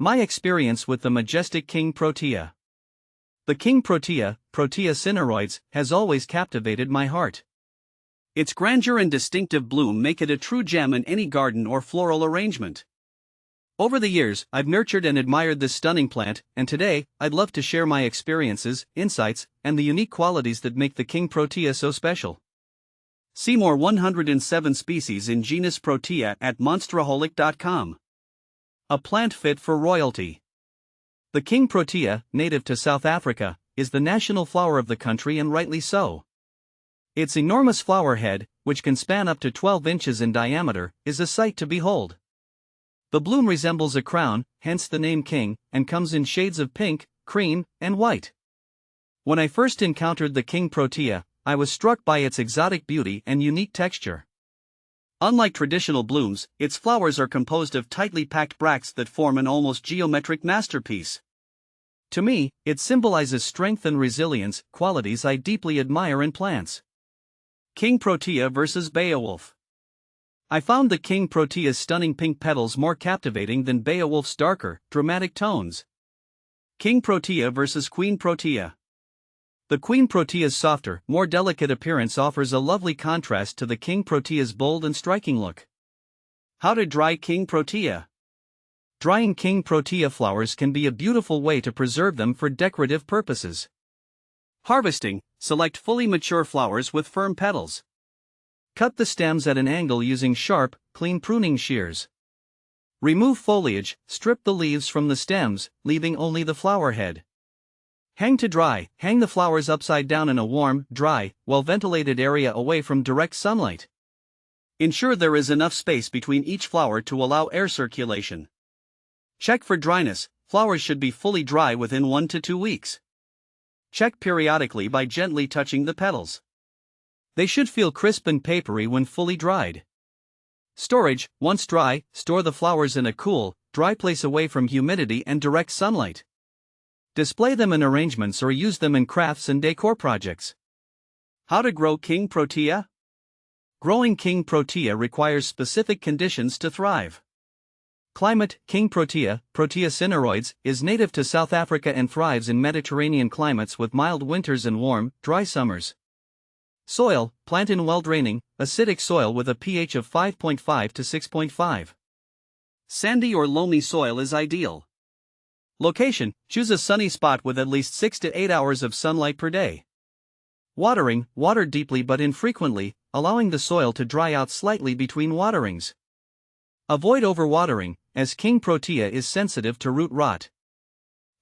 My experience with the majestic King Protea. The King Protea, Protea Cynaroides, has always captivated my heart. Its grandeur and distinctive bloom make it a true gem in any garden or floral arrangement. Over the years, I've nurtured and admired this stunning plant, and today, I'd love to share my experiences, insights, and the unique qualities that make the King Protea so special. See more 107 species in genus Protea at monsteraholic.com. A plant fit for royalty. The King Protea, native to South Africa, is the national flower of the country, and rightly so. Its enormous flower head, which can span up to 12 inches in diameter, is a sight to behold. The bloom resembles a crown, hence the name King, and comes in shades of pink, cream, and white. When I first encountered the King Protea, I was struck by its exotic beauty and unique texture. Unlike traditional blooms, its flowers are composed of tightly packed bracts that form an almost geometric masterpiece. To me, it symbolizes strength and resilience, qualities I deeply admire in plants. King Protea vs. Beowulf. I found the King Protea's stunning pink petals more captivating than Beowulf's darker, dramatic tones. King Protea vs. Queen Protea. The Queen Protea's softer, more delicate appearance offers a lovely contrast to the King Protea's bold and striking look. How to dry King Protea. Drying King Protea flowers can be a beautiful way to preserve them for decorative purposes. Harvesting: select fully mature flowers with firm petals. Cut the stems at an angle using sharp, clean pruning shears. Remove foliage, strip the leaves from the stems, leaving only the flower head. Hang to dry: hang the flowers upside down in a warm, dry, well-ventilated area away from direct sunlight. Ensure there is enough space between each flower to allow air circulation. Check for dryness: flowers should be fully dry within 1 to 2 weeks. Check periodically by gently touching the petals. They should feel crisp and papery when fully dried. Storage: once dry, store the flowers in a cool, dry place away from humidity and direct sunlight. Display them in arrangements or use them in crafts and decor projects. How to grow King Protea? Growing King Protea requires specific conditions to thrive. Climate: King Protea, Protea Cynaroides, is native to South Africa and thrives in Mediterranean climates with mild winters and warm, dry summers. Soil: plant in well-draining, acidic soil with a pH of 5.5 to 6.5. Sandy or loamy soil is ideal. Location: choose a sunny spot with at least 6 to 8 hours of sunlight per day. Watering: water deeply but infrequently, allowing the soil to dry out slightly between waterings. Avoid overwatering, as King Protea is sensitive to root rot.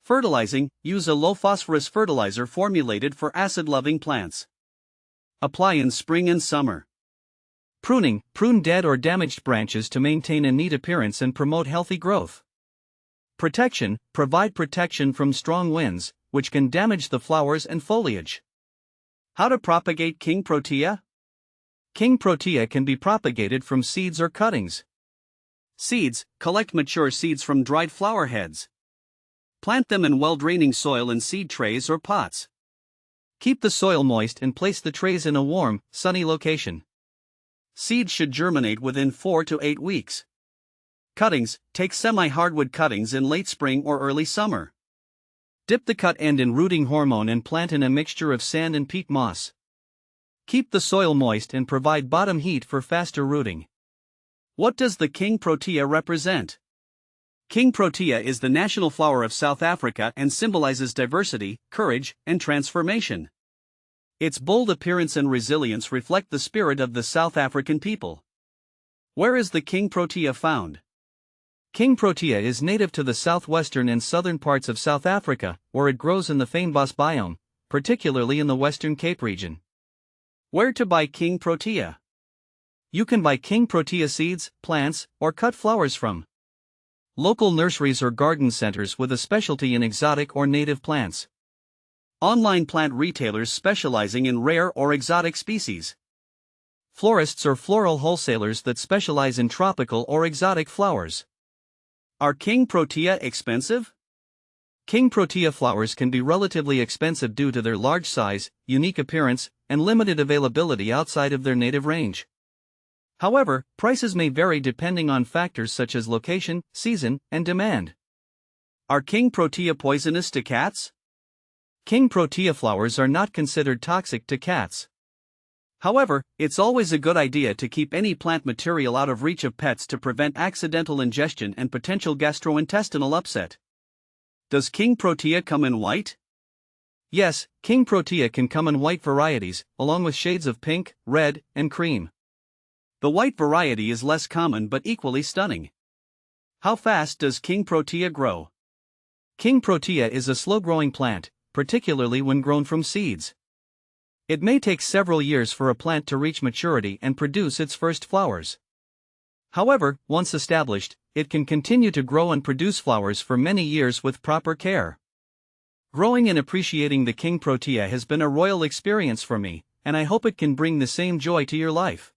Fertilizing: use a low-phosphorus fertilizer formulated for acid-loving plants. Apply in spring and summer. Pruning: prune dead or damaged branches to maintain a neat appearance and promote healthy growth. Protection: provide protection from strong winds, which can damage the flowers and foliage. How to propagate King Protea? King Protea can be propagated from seeds or cuttings. Seeds: collect mature seeds from dried flower heads. Plant them in well-draining soil in seed trays or pots. Keep the soil moist and place the trays in a warm, sunny location. Seeds should germinate within 4 to 8 weeks. Cuttings: take semi-hardwood cuttings in late spring or early summer. Dip the cut end in rooting hormone and plant in a mixture of sand and peat moss. Keep the soil moist and provide bottom heat for faster rooting. What does the King Protea represent? King Protea is the national flower of South Africa and symbolizes diversity, courage, and transformation. Its bold appearance and resilience reflect the spirit of the South African people. Where is the King Protea found? King Protea is native to the southwestern and southern parts of South Africa, where it grows in the fynbos biome, particularly in the Western Cape region. Where to buy King Protea? You can buy King Protea seeds, plants, or cut flowers from local nurseries or garden centers with a specialty in exotic or native plants. Online plant retailers specializing in rare or exotic species. Florists or floral wholesalers that specialize in tropical or exotic flowers. Are King Protea expensive? King Protea flowers can be relatively expensive due to their large size, unique appearance, and limited availability outside of their native range. However, prices may vary depending on factors such as location, season, and demand. Are King Protea poisonous to cats? King Protea flowers are not considered toxic to cats. However, it's always a good idea to keep any plant material out of reach of pets to prevent accidental ingestion and potential gastrointestinal upset. Does King Protea come in white? Yes, King Protea can come in white varieties, along with shades of pink, red, and cream. The white variety is less common but equally stunning. How fast does King Protea grow? King Protea is a slow-growing plant, particularly when grown from seeds. It may take several years for a plant to reach maturity and produce its first flowers. However, once established, it can continue to grow and produce flowers for many years with proper care. Growing and appreciating the King Protea has been a royal experience for me, and I hope it can bring the same joy to your life.